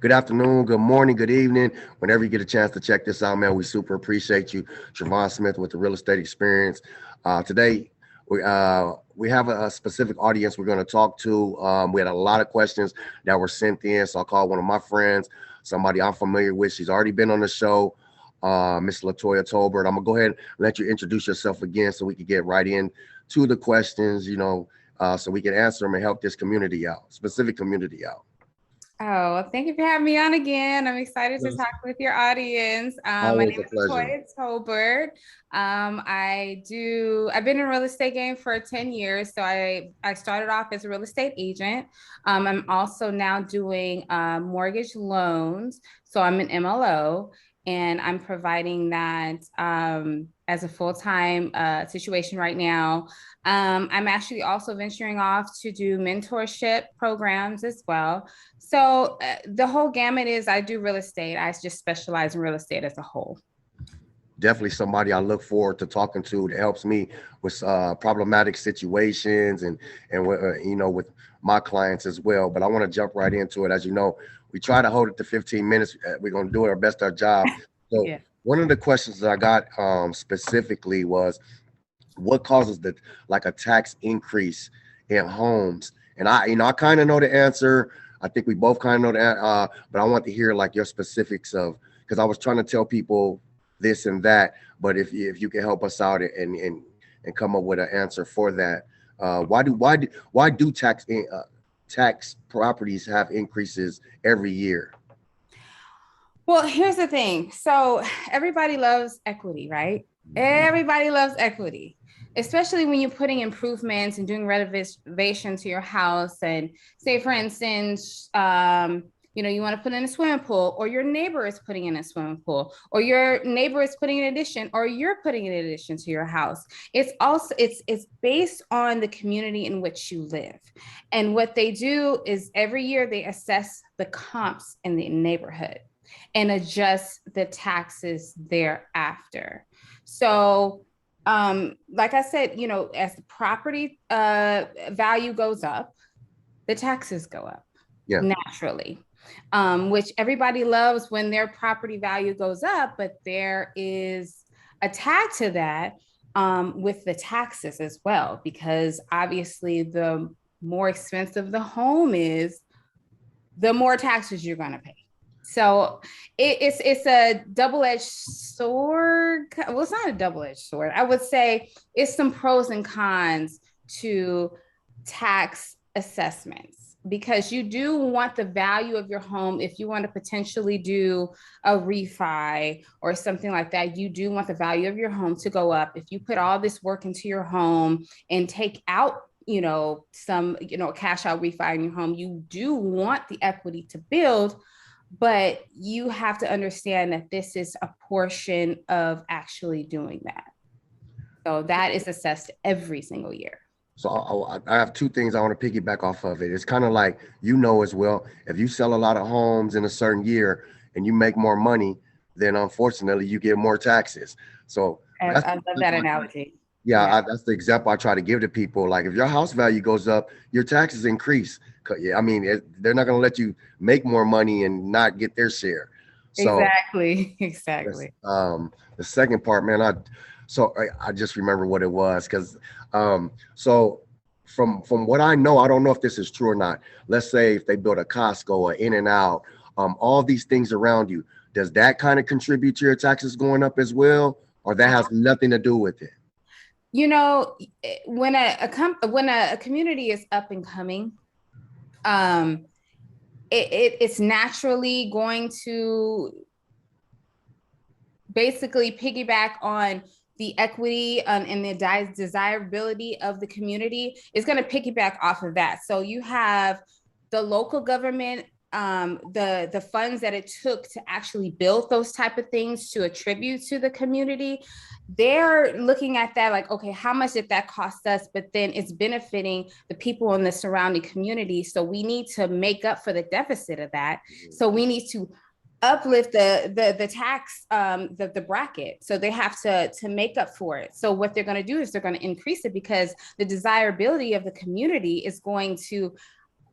Good afternoon, good morning, good evening. Whenever you get a chance to check this out, man, we super appreciate you. Travon Smith with the real estate experience. Today, we have a specific audience we're going to talk to. We had a lot of questions that were sent in, so I'll call one of my friends, somebody I'm familiar with. She's already been on the show, Miss Toya Tolbert. I'm gonna go ahead and let you introduce yourself again, so we can get right in to the questions. So we can answer them and help this community out, specific community out. Oh, well, thank you for having me on again. I'm excited to Yes. talk with your audience. My Always name a is pleasure. Toya Tolbert. I've been in real estate game for 10 years. So I started off as a real estate agent. I'm also now doing mortgage loans. So I'm an MLO and I'm providing that as a full-time situation right now. I'm actually also venturing off to do mentorship programs as well. So the whole gamut is I do real estate. I just specialize in real estate as a whole. Definitely somebody I look forward to talking to that helps me with problematic situations and with my clients as well. But I want to jump right into it. As you know, we try to hold it to 15 minutes. We're going to do our best our job. So Yeah. one of the questions that I got specifically was what causes the like a tax increase in homes? And I kind of know the answer. I think we both kind of know that, but I want to hear like your specifics of because I was trying to tell people this and that. But if you can help us out and come up with an answer for that, why do tax properties have increases every year? Well, here's the thing. So everybody loves equity, right? Everybody loves equity, especially when you're putting improvements and doing renovation to your house. And say, for instance, you want to put in a swimming pool, or your neighbor is putting in a swimming pool, or your neighbor is putting an addition, or you're putting an addition to your house. It's based on the community in which you live. And what they do is every year they assess the comps in the neighborhood and adjust the taxes thereafter. So, like I said, as the property value goes up, the taxes go up Yeah. naturally, which everybody loves when their property value goes up, but there is a tag to that with the taxes as well, because obviously the more expensive the home is, the more taxes you're going to pay. So it's a double-edged sword. Well, it's not a double-edged sword. I would say it's some pros and cons to tax assessments, because you do want the value of your home. If you want to potentially do a refi or something like that, you do want the value of your home to go up. If you put all this work into your home and take out some cash out refi in your home, you do want the equity to build, but you have to understand that this is a portion of actually doing that. So that is assessed every single year. So I have two things I want to piggyback off of it. It's kind of like as well. If you sell a lot of homes in a certain year and you make more money, then unfortunately you get more taxes. So that's I love that analogy. yeah, Yeah, that's the example I try to give to people. Like if your house value goes up, your taxes increase. Yeah, I mean they're not going to let you make more money and not get their share. So exactly. that's, Exactly. the second part, man. I just remember what it was because so from what I know, I don't know if this is true or not. Let's say if they build a Costco or In and Out, all these things around you, does that kind of contribute to your taxes going up as well, or that has nothing to do with it? You know, when a community is up and coming, um, it's naturally going to basically piggyback on the equity and the desirability of the community. Is going to piggyback off of that. So you have the local government, the funds that it took to actually build those type of things to attribute to the community. They're looking at that like, okay, how much did that cost us? But then it's benefiting the people in the surrounding community. So we need to make up for the deficit of that. So we need to uplift the tax the bracket, so they have to make up for it. So what they're going to do is they're going to increase it, because the desirability of the community is going to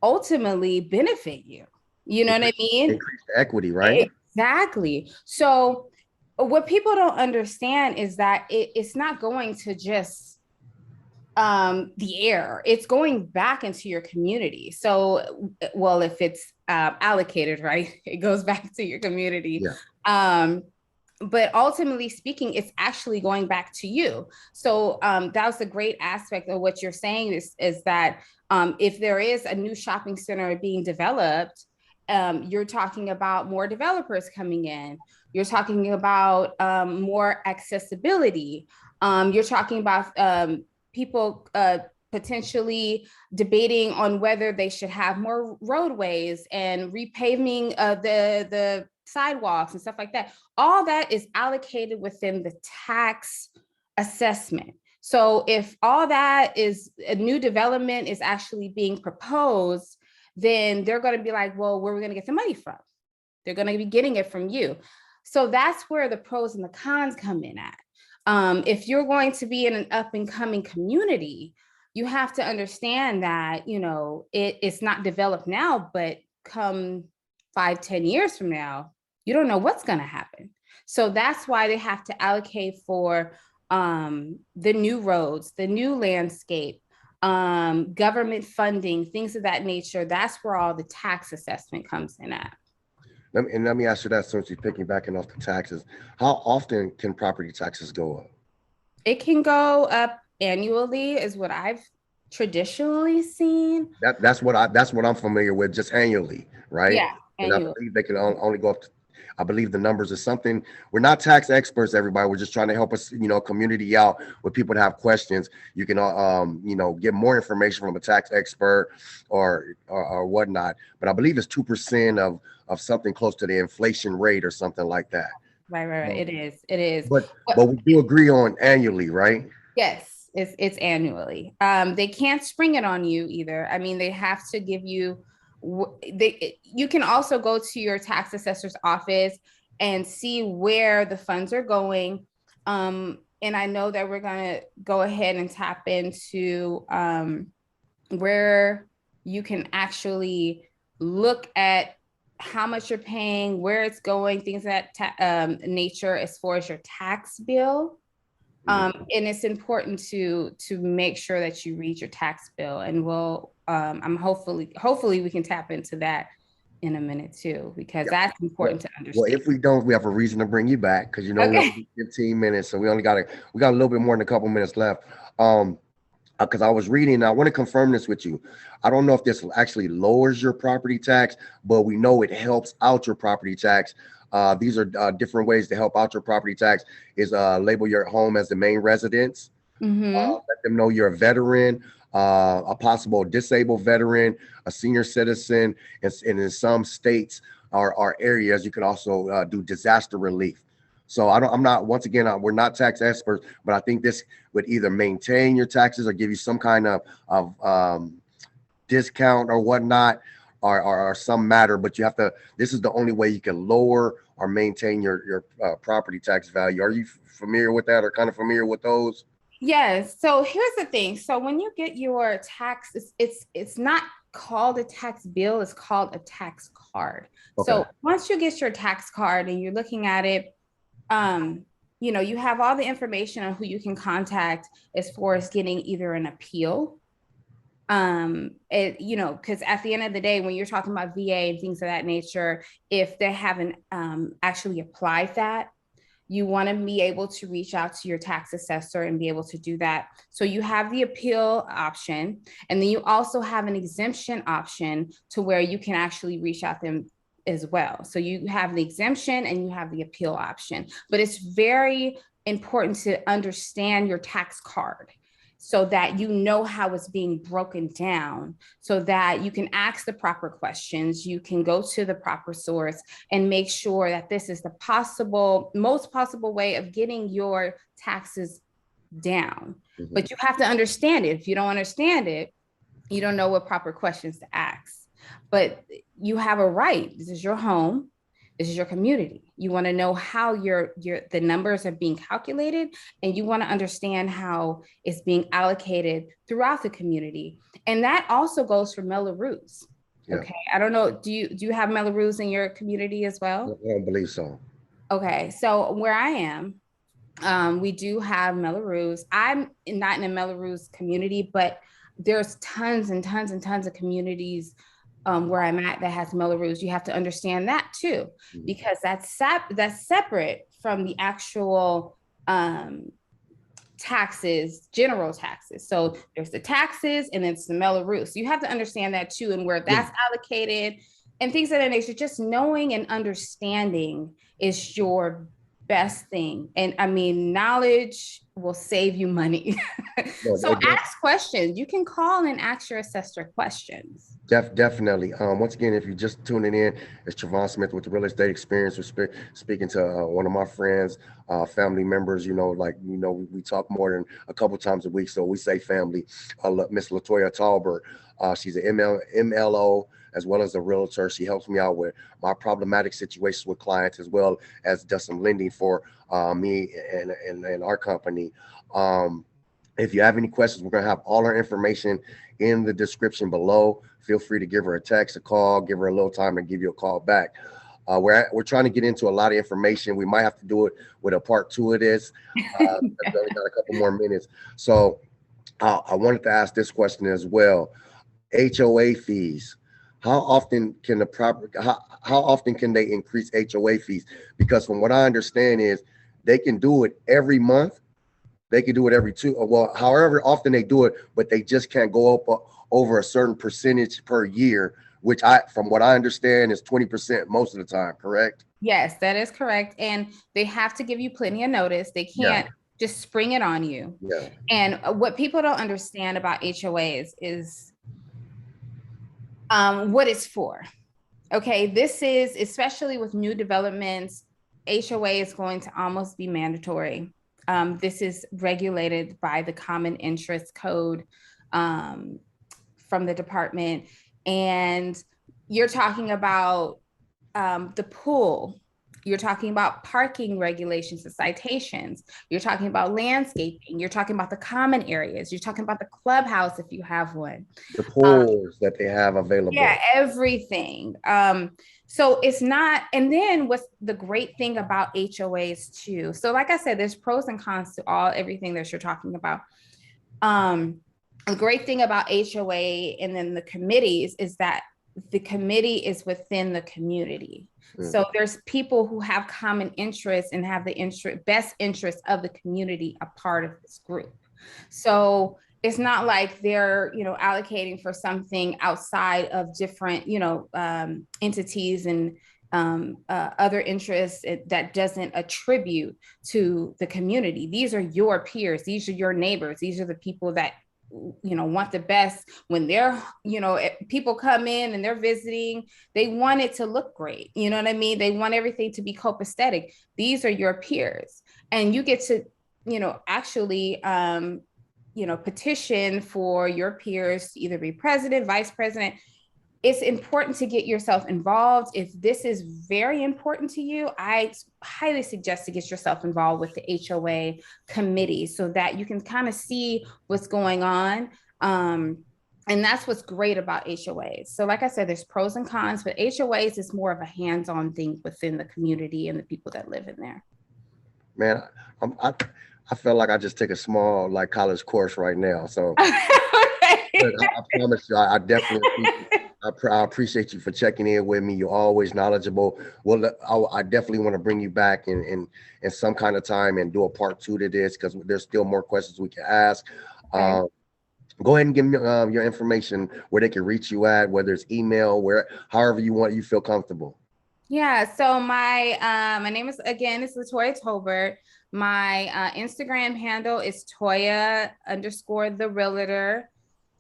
ultimately benefit you. You know what I mean? Increase the equity, right? Exactly. So what people don't understand is that it's not going to just the air, it's going back into your community. So well, if it's allocated right, it goes back to your community. Yeah. But ultimately speaking, it's actually going back to you. So that was a great aspect of what you're saying is that if there is a new shopping center being developed, you're talking about more developers coming in. You're talking about more accessibility. You're talking about people potentially debating on whether they should have more roadways and repaving the sidewalks and stuff like that. All that is allocated within the tax assessment. So if all that is a new development is actually being proposed, then they're going to be like, well, where are we going to get the money from? They're going to be getting it from you. So that's where the pros and the cons come in at. If you're going to be in an up and coming community, you have to understand that, you know, it's not developed now, but come 5-10 years from now, you don't know what's going to happen. So that's why they have to allocate for the new roads, the new landscape, government funding, things of that nature. That's where all the tax assessment comes in at. Let me ask you that since you're picking back off the taxes. How often can property taxes go up? It can go up annually, is what I've traditionally seen. That's what I'm familiar with, just annually, right? Yeah, And I annually. believe they can only go up to, I believe the numbers is something. We're not tax experts, everybody. We're just trying to help us, community out with people that have questions. You can, get more information from a tax expert or whatnot. But I believe it's 2% of something close to the inflation rate or something like that. Right. Um, It is. It is. but we do agree on annually, right? Yes, it's annually. They can't spring it on you either. I mean, they have to give you. You can also go to your tax assessor's office and see where the funds are going. And I know that we're gonna go ahead and tap into where you can actually look at how much you're paying, where it's going, things of that nature as far as your tax bill. And it's important to make sure that you read your tax bill, and we'll I'm hopefully we can tap into that in a minute too, because Yeah. that's Well, important to well, understand. if we don't, we have a reason to bring you back because we Okay. only do 15 minutes, so we got a little bit more than a couple minutes left. Um, because I was reading, I want to confirm this with you. I don't know if this actually lowers your property tax, but we know it helps out your property tax. These are different ways to help out your property tax. Is label your home as the main residence. Mm-hmm. Let them know you're a veteran, a possible disabled veteran, a senior citizen, and in some states or areas, you can also do disaster relief. So I'm not, once again, we're not tax experts, but I think this would either maintain your taxes or give you some kind of discount or whatnot, or some matter. But you have to. This is the only way you can lower or maintain your property tax value. Are you familiar with that, or kind of familiar with those? Yes. So here's the thing. So when you get your tax, it's not called a tax bill, it's called a tax card. Okay. So once you get your tax card and you're looking at it, um, you have all the information on who you can contact as far as getting either an appeal. Because at the end of the day, when you're talking about VA and things of that nature, if they haven't actually applied that, you want to be able to reach out to your tax assessor and be able to do that. So you have the appeal option, and then you also have an exemption option to where you can actually reach out them as well. So you have the exemption and you have the appeal option, but it's very important to understand your tax card so that you know how it's being broken down, so that you can ask the proper questions, you can go to the proper source and make sure that this is the most possible way of getting your taxes down. Mhm. But you have to understand it. If you don't understand it, you don't know what proper questions to ask. But you have a right. This is your home. This is your community. You want to know how the numbers are being calculated, and you want to understand how it's being allocated throughout the community. And that also goes for Mello-Roos. Yeah. Okay. I don't know. Do you have Melrose in your community as I well? don't believe so. Okay. So where I am, we do have Melrose. I'm not in a Melrose community, but there's tons and tons and tons of communities where I'm at that has Melrose. You have to understand that too, Mhm. because that's separate from the actual taxes, general taxes. So there's the taxes and it's the Melrose. So you have to understand that too, and where Yeah. that's allocated and things of that nature. Just knowing and understanding is your best thing. And I mean, knowledge will save you money. No, So ask questions. You can call and ask your assessor questions. definitely. Once again, if you're just tuning in, it's Travon Smith with the Real Estate Experience. We're speaking to one of my friends, family members. We talk more than a couple times a week, so we say family. Miss Latoya Tolbert. She's an MLO as well as a realtor. She helps me out with my problematic situations with clients, as well as does some lending for me and our company. Um, if you have any questions, we're gonna have all our information in the description below. Feel free to give her a text, a call, give her a little time, and give you a call back. We're trying to get into a lot of information. We might have to do it with a part two of this. I've only got a couple more minutes, so I wanted to ask this question as well. HOA fees. How often can the proper how often can they increase HOA fees? Because from what I understand is they can do it every month, they can do it every two, well, however often they do it, but they just can't go up over a certain percentage per year, which from what I understand, is 20% most of the time. Correct? Yes, that is correct. And they have to give you plenty of notice. They Yeah, can't just spring it on you. yeah. And what people don't understand about HOAs is what it's for. Okay, this is especially with new developments, HOA is going to almost be mandatory. This is regulated by the Common Interest Code um, from the department. And you're talking about the pool. You're talking about parking regulations and citations. You're talking about landscaping. You're talking about the common areas. You're talking about the clubhouse if you have one. The Um, pools that they have yeah, available. everything. So it's not, and then what's the great thing about HOAs too? So, like I said, there's pros and cons to everything that you're talking about. Um, the great thing about HOA and then the committees is that the committee is within the community. Mm. So there's people who have common interests and have the best interest of the community a part of this group. So it's not like they're, allocating for something outside of different, entities and other interests that doesn't attribute to the community. These are your peers. These are your neighbors. These are the people that want the best when they're people come in and they're visiting. They want it to look great. You know what I mean? They want everything to be copacetic. These are your peers, and you get to actually petition for your peers to either be president, vice president. It's important to get yourself involved. If this is very important to you, I highly suggest to get yourself involved with the HOA committee so that you can kind of see what's going on. And that's what's great about HOAs. So, like I said, there's pros and cons, but HOAs is more of a hands-on thing within the community and the people that live in there. Man, I'm, I I feel like I just take a small like college course right now. So look, I promise you, I definitely appreciate. I appreciate you for checking in with me. You're always knowledgeable. Well, I definitely want to bring you back in some kind of time and do a part two to this because there's still more questions we can ask. Okay. Um, Go ahead and give me your information where they can reach you at, whether it's email, where however you feel comfortable. Yeah, so my name is again, it's Toya Tolbert. My Instagram handle is Toya underscore the realtor.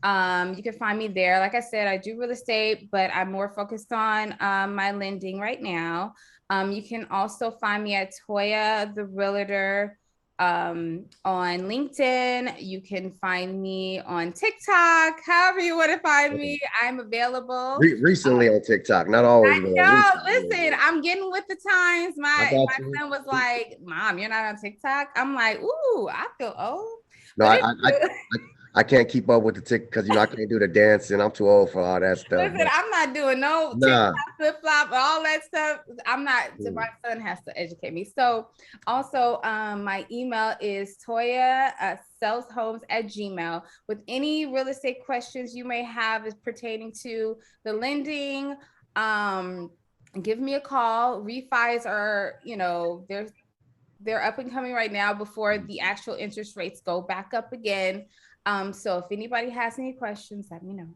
You can find me there. Like I said, I do real estate, but I'm more focused on my lending right now. You can also find me at Toya the realtor on LinkedIn. You can find me on TikTok. However you want to find me, I'm available. Recently on TikTok, not always, I but know. recently. Listen, I'm getting with the times. I My got my you. son was like, "Mom, you're not on TikTok." I'm like, "Ooh, I feel old," No, but I, it. I, I I can't keep up with the tick because I can't do the dancing. I'm too old for all that stuff. Listen, I'm not doing no Nah. TikTok flip flop, all that stuff. I'm not. My son has to educate me. So, also, my email is Toya sellshomes@gmail with any real estate questions you may have is pertaining to the lending. Give me a call. Refis are, they're up and coming right now before the actual interest rates go back up again. So if anybody has any questions, let me know.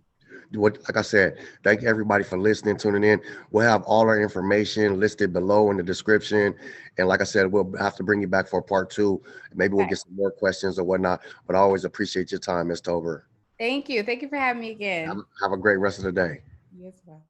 Like I said, thank everybody for listening, tuning in. We'll have all our information listed below in the description. And like I said, we'll have to bring you back for part two. Maybe we'll get some more questions or whatnot. But I always appreciate your time, Ms. Tolbert. Thank you. Thank you for having me again. Have a great rest of the day. You as well.